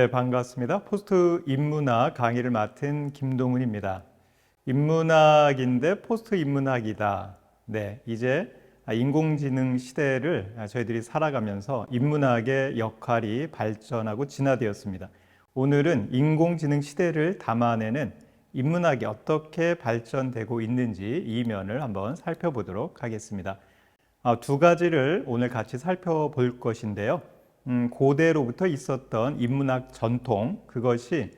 네, 반갑습니다. 포스트 인문학 강의를 맡은 김동훈입니다. 인문학인데 포스트 인문학이다. 네, 이제 인공지능 시대를 저희들이 살아가면서 인문학의 역할이 발전하고 진화되었습니다. 오늘은 인공지능 시대를 담아내는 인문학이 어떻게 발전되고 있는지 이 면을 한번 살펴보도록 하겠습니다. 두 가지를 오늘 같이 살펴볼 것인데요. 고대로부터 있었던 인문학 전통, 그것이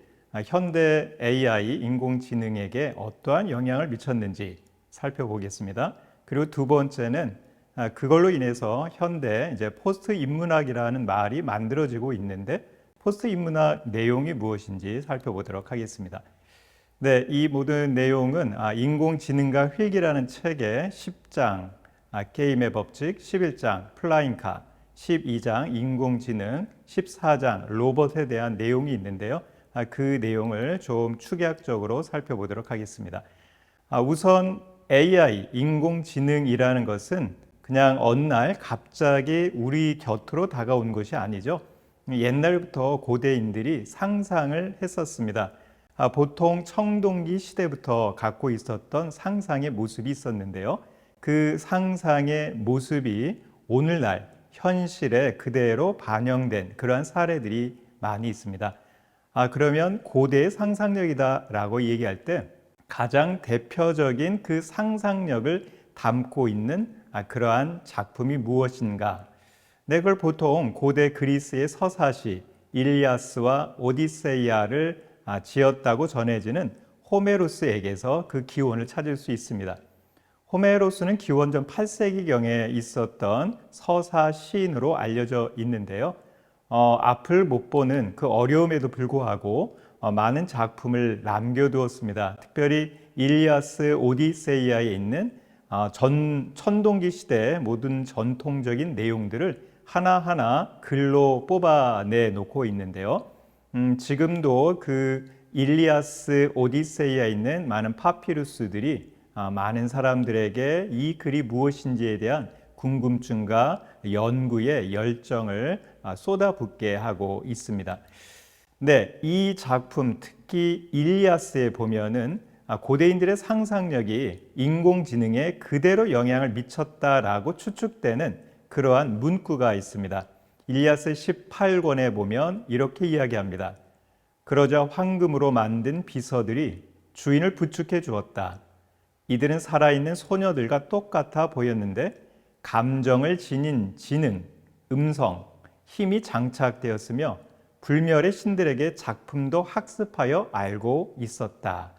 현대 AI, 인공지능에게 어떠한 영향을 미쳤는지 살펴보겠습니다. 그리고 두 번째는 그걸로 인해서 현대 이제 포스트 인문학이라는 말이 만들어지고 있는데 포스트 인문학 내용이 무엇인지 살펴보도록 하겠습니다. 네, 이 모든 내용은 인공지능과 회귀라는 책의 10장, 게임의 법칙, 11장, 플라잉카, 12장 인공지능, 14장 로봇에 대한 내용이 있는데요. 그 내용을 좀 축약적으로 살펴보도록 하겠습니다. 우선 AI, 인공지능이라는 것은 그냥 어느 날 갑자기 우리 곁으로 다가온 것이 아니죠. 옛날부터 고대인들이 상상을 했었습니다. 보통 청동기 시대부터 갖고 있었던 상상의 모습이 있었는데요. 그 상상의 모습이 오늘날 현실에 그대로 반영된 그러한 사례들이 많이 있습니다. 그러면 고대의 상상력이다라고 얘기할 때 가장 대표적인 그 상상력을 담고 있는 그러한 작품이 무엇인가? 네, 그걸 보통 고대 그리스의 서사시 일리아스와 오디세이아를 지었다고 전해지는 호메로스에게서 그 기원을 찾을 수 있습니다. 호메로스는 기원전 8세기경에 있었던 서사 시인으로 알려져 있는데요. 앞을 못 보는 그 어려움에도 불구하고 많은 작품을 남겨두었습니다. 특별히 일리아스 오디세이아에 있는 천동기 시대의 모든 전통적인 내용들을 하나하나 글로 뽑아내 놓고 있는데요. 지금도 그 일리아스 오디세이아에 있는 많은 파피루스들이 많은 사람들에게 이 글이 무엇인지에 대한 궁금증과 연구의 열정을 쏟아붓게 하고 있습니다. 네, 이 작품 특히 일리아스에 보면은 고대인들의 상상력이 인공지능에 그대로 영향을 미쳤다라고 추측되는 그러한 문구가 있습니다. 일리아스 18권에 보면 이렇게 이야기합니다. 그러자 황금으로 만든 비서들이 주인을 부축해 주었다. 이들은 살아있는 소녀들과 똑같아 보였는데 감정을 지닌 지능, 음성, 힘이 장착되었으며 불멸의 신들에게 작품도 학습하여 알고 있었다.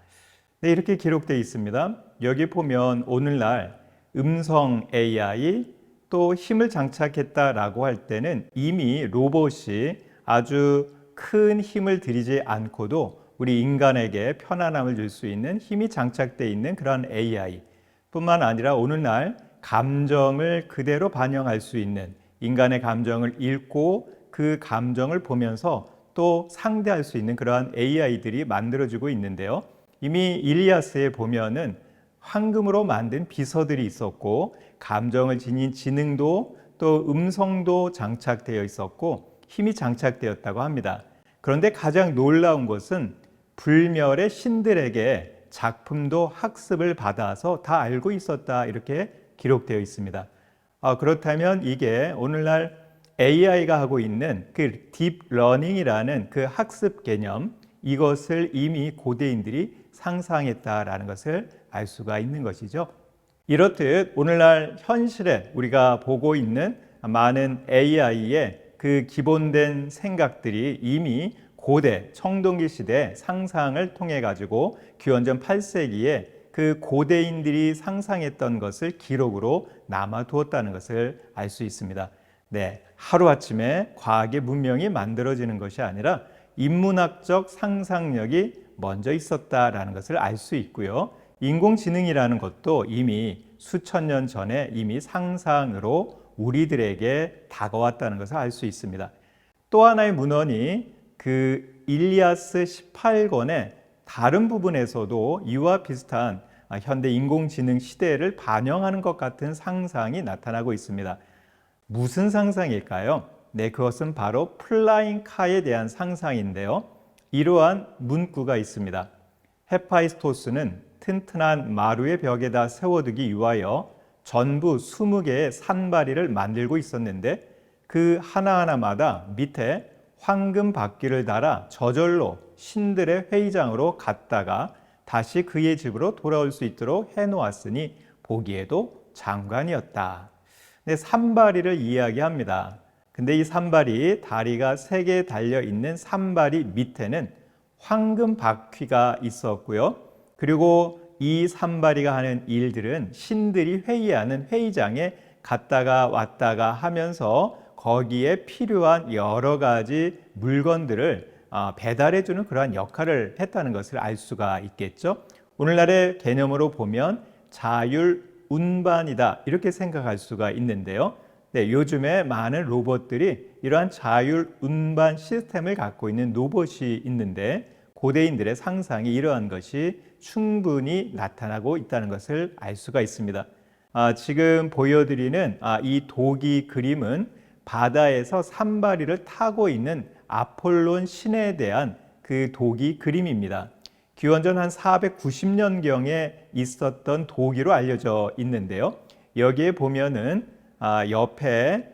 네, 이렇게 기록되어 있습니다. 여기 보면 오늘날 음성 AI 또 힘을 장착했다라고 할 때는 이미 로봇이 아주 큰 힘을 들이지 않고도 우리 인간에게 편안함을 줄 수 있는 힘이 장착되어 있는 그런 AI 뿐만 아니라 오늘날 감정을 그대로 반영할 수 있는 인간의 감정을 읽고 그 감정을 보면서 또 상대할 수 있는 그러한 AI들이 만들어지고 있는데요. 이미 일리아스에 보면은 황금으로 만든 비서들이 있었고 감정을 지닌 지능도 또 음성도 장착되어 있었고 힘이 장착되었다고 합니다. 그런데 가장 놀라운 것은 불멸의 신들에게 작품도 학습을 받아서 다 알고 있었다 이렇게 기록되어 있습니다. 그렇다면 이게 오늘날 AI가 하고 있는 그 딥러닝이라는 그 학습 개념 이것을 이미 고대인들이 상상했다라는 것을 알 수가 있는 것이죠. 이렇듯 오늘날 현실에 우리가 보고 있는 많은 AI의 그 기본된 생각들이 이미 고대 청동기 시대 상상을 통해 가지고 기원전 8세기에 그 고대인들이 상상했던 것을 기록으로 남아두었다는 것을 알 수 있습니다. 네, 하루아침에 과학의 문명이 만들어지는 것이 아니라 인문학적 상상력이 먼저 있었다라는 것을 알 수 있고요. 인공지능이라는 것도 이미 수천 년 전에 이미 상상으로 우리들에게 다가왔다는 것을 알 수 있습니다. 또 하나의 문헌이 그 일리아스 18권의 다른 부분에서도 이와 비슷한 현대 인공지능 시대를 반영하는 것 같은 상상이 나타나고 있습니다. 무슨 상상일까요? 네, 그것은 바로 플라잉 카에 대한 상상인데요. 이러한 문구가 있습니다. 헤파이스토스는 튼튼한 마루의 벽에다 세워두기 위하여 전부 20개의 산바리를 만들고 있었는데 그 하나하나마다 밑에 황금 바퀴를 달아 저절로 신들의 회의장으로 갔다가 다시 그의 집으로 돌아올 수 있도록 해놓았으니 보기에도 장관이었다. 네, 산바리를 이야기합니다. 근데 이 산바리, 다리가 3개 달려 있는 산바리 밑에는 황금 바퀴가 있었고요. 그리고 이 산바리가 하는 일들은 신들이 회의하는 회의장에 갔다가 왔다가 하면서 거기에 필요한 여러 가지 물건들을 배달해주는 그러한 역할을 했다는 것을 알 수가 있겠죠. 오늘날의 개념으로 보면 자율운반이다 이렇게 생각할 수가 있는데요. 네, 요즘에 많은 로봇들이 이러한 자율운반 시스템을 갖고 있는 로봇이 있는데 고대인들의 상상이 이러한 것이 충분히 나타나고 있다는 것을 알 수가 있습니다. 지금 보여드리는 이 도기 그림은 바다에서 산바리를 타고 있는 아폴론 신에 대한 그 도기 그림입니다. 기원전 한 490년경에 있었던 도기로 알려져 있는데요. 여기에 보면은 옆에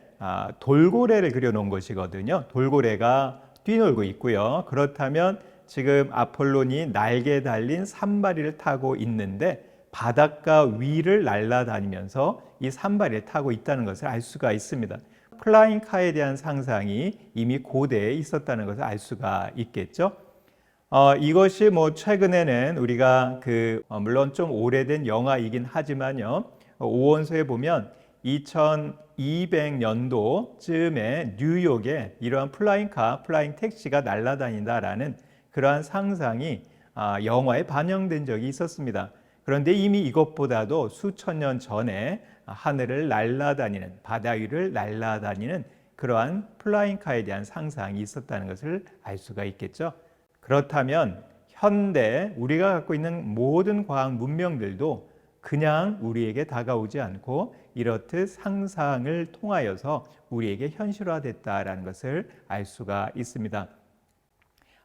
돌고래를 그려놓은 것이거든요. 돌고래가 뛰놀고 있고요. 그렇다면 지금 아폴론이 날개 달린 산바리를 타고 있는데 바닷가 위를 날아다니면서 이 산바리를 타고 있다는 것을 알 수가 있습니다. 플라잉카에 대한 상상이 이미 고대에 있었다는 것을 알 수가 있겠죠. 이것이 최근에는 우리가 물론 좀 오래된 영화이긴 하지만요. 오원서에 보면 2200년도쯤에 뉴욕에 이러한 플라잉카, 플라잉 택시가 날아다닌다라는 그러한 상상이 영화에 반영된 적이 있었습니다. 그런데 이미 이것보다도 수천 년 전에 하늘을 날아다니는, 바다 위를 날아다니는 그러한 플라잉카에 대한 상상이 있었다는 것을 알 수가 있겠죠. 그렇다면 현대 우리가 갖고 있는 모든 과학 문명들도 그냥 우리에게 다가오지 않고 이렇듯 상상을 통하여서 우리에게 현실화됐다라는 것을 알 수가 있습니다.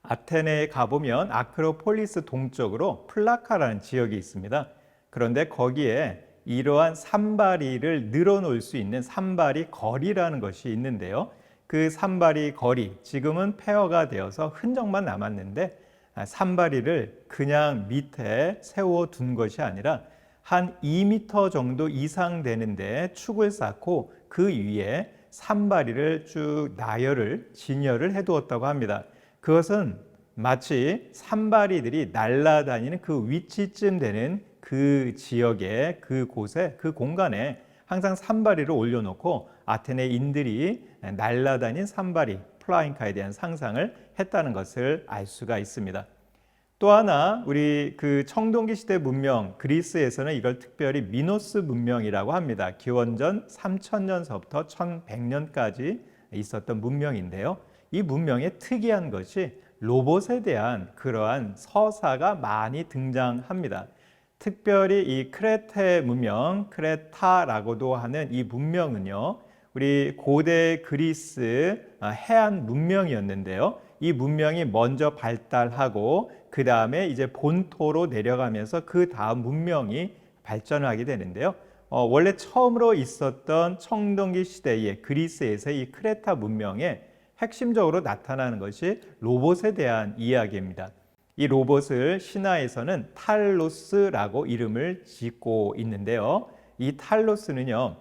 아테네에 가보면 아크로폴리스 동쪽으로 플라카라는 지역이 있습니다. 그런데 거기에 이러한 산바리를 늘어놓을 수 있는 산바리 거리라는 것이 있는데요. 그 산바리 거리, 지금은 폐허가 되어서 흔적만 남았는데 산바리를 그냥 밑에 세워둔 것이 아니라 한 2m 정도 이상 되는데 축을 쌓고 그 위에 산바리를 쭉 나열을, 진열을 해두었다고 합니다. 그것은 마치 산바리들이 날아다니는 그 위치쯤 되는 그 지역에, 그 곳에, 그 공간에 항상 산바리를 올려놓고 아테네인들이 날아다닌 산바리, 플라잉카에 대한 상상을 했다는 것을 알 수가 있습니다. 또 하나 우리 청동기 시대 문명 그리스에서는 이걸 특별히 미노스 문명이라고 합니다. 기원전 3000년서부터 1100년까지 있었던 문명인데요. 이 문명의 특이한 것이 로봇에 대한 그러한 서사가 많이 등장합니다. 특별히 이 크레테 문명, 크레타라고도 하는 이 문명은요, 우리 고대 그리스 해안 문명이었는데요. 이 문명이 먼저 발달하고 그 다음에 이제 본토로 내려가면서 그 다음 문명이 발전하게 되는데요. 원래 처음으로 있었던 청동기 시대의 그리스에서 이 크레타 문명에 핵심적으로 나타나는 것이 로봇에 대한 이야기입니다. 이 로봇을 신화에서는 탈로스라고 이름을 짓고 있는데요. 이 탈로스는요,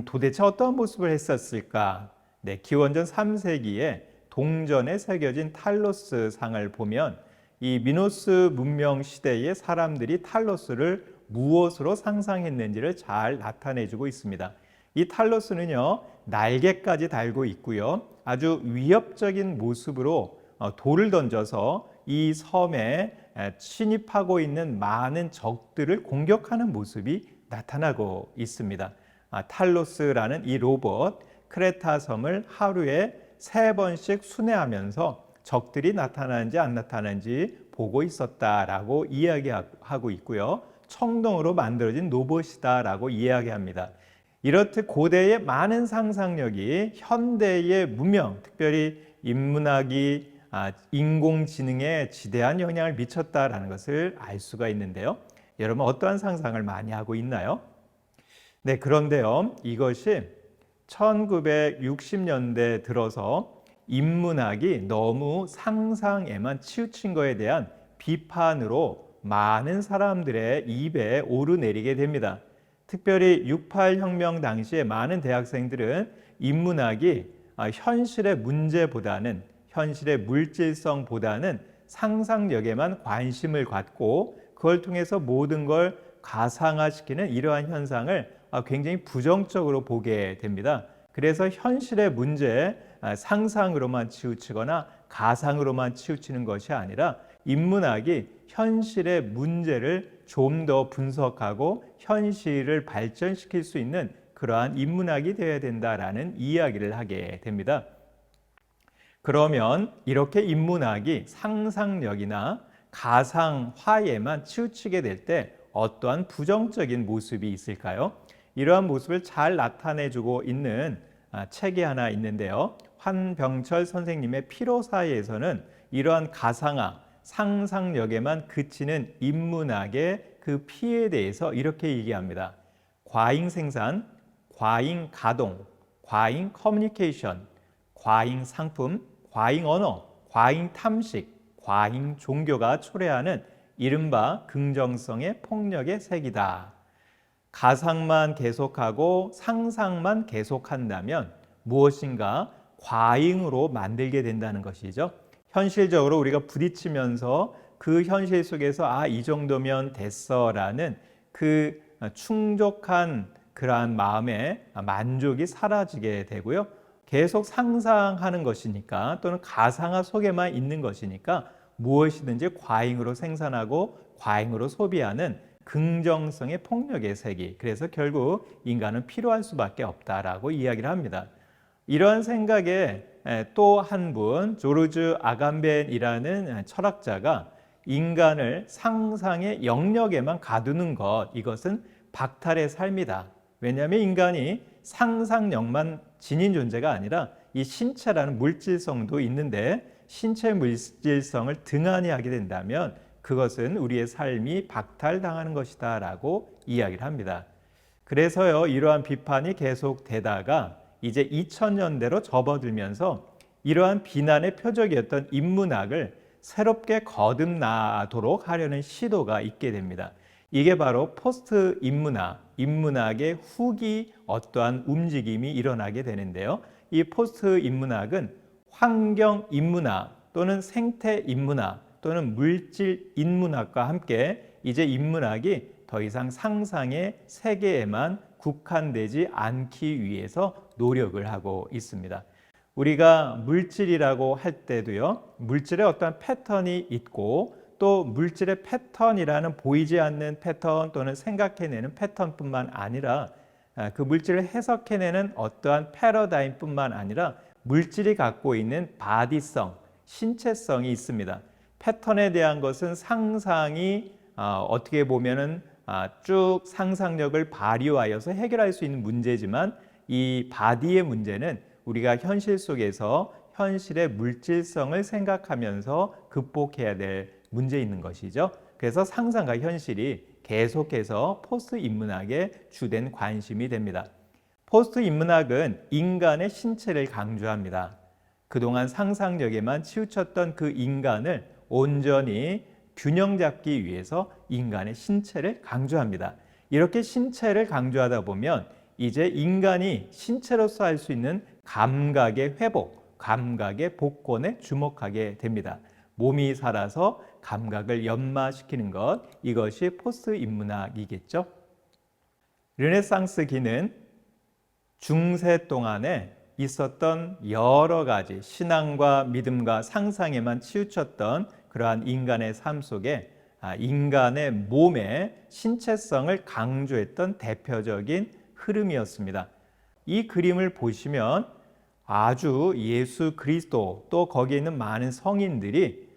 도대체 어떤 모습을 했었을까? 네, 기원전 3세기에 동전에 새겨진 탈로스 상을 보면 이 미노스 문명 시대의 사람들이 탈로스를 무엇으로 상상했는지를 잘 나타내주고 있습니다. 이 탈로스는요, 날개까지 달고 있고요. 아주 위협적인 모습으로 돌을 던져서 이 섬에 침입하고 있는 많은 적들을 공격하는 모습이 나타나고 있습니다. 탈로스라는 이 로봇, 크레타 섬을 하루에 3번씩 순회하면서 적들이 나타나는지 안 나타나는지 보고 있었다라고 이야기하고 있고요. 청동으로 만들어진 로봇이다라고 이야기합니다. 이렇듯 고대의 많은 상상력이 현대의 문명, 특별히 인문학이 인공지능에 지대한 영향을 미쳤다라는 것을 알 수가 있는데요. 여러분 어떠한 상상을 많이 하고 있나요? 네, 그런데요. 이것이 1960년대 들어서 인문학이 너무 상상에만 치우친 것에 대한 비판으로 많은 사람들의 입에 오르내리게 됩니다. 특별히 68 혁명 당시에 많은 대학생들은 인문학이 현실의 문제보다는 현실의 물질성보다는 상상력에만 관심을 갖고 그걸 통해서 모든 걸 가상화시키는 이러한 현상을 굉장히 부정적으로 보게 됩니다. 그래서 현실의 문제에 상상으로만 치우치거나 가상으로만 치우치는 것이 아니라 인문학이 현실의 문제를 좀 더 분석하고 현실을 발전시킬 수 있는 그러한 인문학이 되어야 된다라는 이야기를 하게 됩니다. 그러면 이렇게 인문학이 상상력이나 가상화에만 치우치게 될 때 어떠한 부정적인 모습이 있을까요? 이러한 모습을 잘 나타내주고 있는 책이 하나 있는데요. 환병철 선생님의 피로사에서는 이러한 가상화, 상상력에만 그치는 인문학의 그 피해에 대해서 이렇게 얘기합니다. 과잉 생산, 과잉 가동, 과잉 커뮤니케이션, 과잉 상품, 과잉 언어, 과잉 탐식, 과잉 종교가 초래하는 이른바 긍정성의 폭력의 색이다. 가상만 계속하고 상상만 계속한다면 무엇인가 과잉으로 만들게 된다는 것이죠. 현실적으로 우리가 부딪히면서 그 현실 속에서 이 정도면 됐어라는 그 충족한 그러한 마음의 만족이 사라지게 되고요. 계속 상상하는 것이니까 또는 가상화 속에만 있는 것이니까 무엇이든지 과잉으로 생산하고 과잉으로 소비하는 긍정성의 폭력의 세계. 그래서 결국 인간은 필요할 수밖에 없다라고 이야기를 합니다. 이러한 생각에 또 한 분, 조르주 아감벤이라는 철학자가 인간을 상상의 영역에만 가두는 것, 이것은 박탈의 삶이다. 왜냐하면 인간이 상상력만 지닌 존재가 아니라 이 신체라는 물질성도 있는데 신체 물질성을 등한히 하게 된다면 그것은 우리의 삶이 박탈당하는 것이다 라고 이야기를 합니다. 그래서요, 이러한 비판이 계속되다가 이제 2000년대로 접어들면서 이러한 비난의 표적이었던 인문학을 새롭게 거듭나도록 하려는 시도가 있게 됩니다. 이게 바로 포스트 인문학, 인문학의 후기 어떠한 움직임이 일어나게 되는데요. 이 포스트 인문학은 환경 인문학 또는 생태 인문학 또는 물질 인문학과 함께 이제 인문학이 더 이상 상상의 세계에만 국한되지 않기 위해서 노력을 하고 있습니다. 우리가 물질이라고 할 때도요, 물질에 어떤 패턴이 있고 또 물질의 패턴이라는 보이지 않는 패턴 또는 생각해내는 패턴뿐만 아니라 그 물질을 해석해내는 어떠한 패러다임뿐만 아니라 물질이 갖고 있는 바디성, 신체성이 있습니다. 패턴에 대한 것은 상상이 어떻게 보면은 쭉 상상력을 발휘하여서 해결할 수 있는 문제지만 이 바디의 문제는 우리가 현실 속에서 현실의 물질성을 생각하면서 극복해야 될 문제 있는 것이죠. 그래서 상상과 현실이 계속해서 포스트 인문학의 주된 관심이 됩니다. 포스트 인문학은 인간의 신체를 강조합니다. 그동안 상상력에만 치우쳤던 그 인간을 온전히 균형 잡기 위해서 인간의 신체를 강조합니다. 이렇게 신체를 강조하다 보면 이제 인간이 신체로서 할 수 있는 감각의 회복, 감각의 복권에 주목하게 됩니다. 몸이 살아서 감각을 연마시키는 것, 이것이 포스트 인문학이겠죠. 르네상스기는 중세 동안에 있었던 여러 가지 신앙과 믿음과 상상에만 치우쳤던 그러한 인간의 삶 속에 인간의 몸의 신체성을 강조했던 대표적인 흐름이었습니다. 이 그림을 보시면 아주 예수 그리스도 또 거기에 있는 많은 성인들이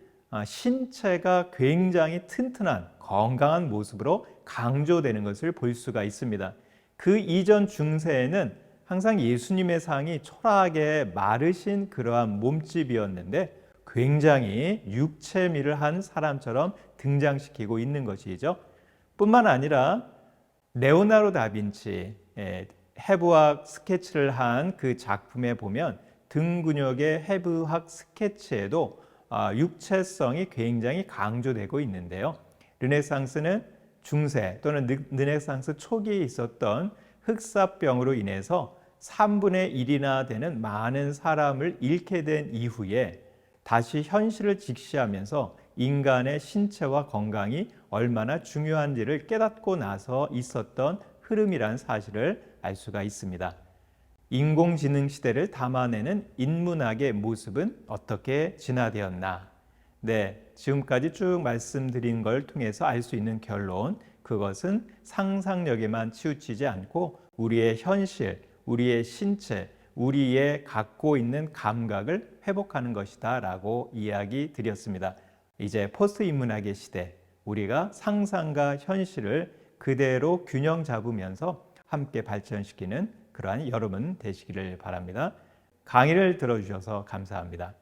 신체가 굉장히 튼튼한 건강한 모습으로 강조되는 것을 볼 수가 있습니다. 그 이전 중세에는 항상 예수님의 상이 초라하게 마르신 그러한 몸집이었는데 굉장히 육체미를 한 사람처럼 등장시키고 있는 것이죠. 뿐만 아니라 레오나르도 다빈치 해부학 스케치를 한 그 작품에 보면 등 근육의 해부학 스케치에도 육체성이 굉장히 강조되고 있는데요. 르네상스는 중세 또는 르네상스 초기에 있었던 흑사병으로 인해서 3분의 1이나 되는 많은 사람을 잃게 된 이후에 다시 현실을 직시하면서 인간의 신체와 건강이 얼마나 중요한지를 깨닫고 나서 있었던 흐름이라는 사실을 알 수가 있습니다. 인공지능 시대를 담아내는 인문학의 모습은 어떻게 진화되었나? 네, 지금까지 쭉 말씀드린 걸 통해서 알 수 있는 결론, 그것은 상상력에만 치우치지 않고 우리의 현실, 우리의 신체, 우리의 갖고 있는 감각을 회복하는 것이다 라고 이야기 드렸습니다. 이제 포스트 인문학의 시대, 우리가 상상과 현실을 그대로 균형 잡으면서 함께 발전시키는 그러한 여러분 되시기를 바랍니다. 강의를 들어주셔서 감사합니다.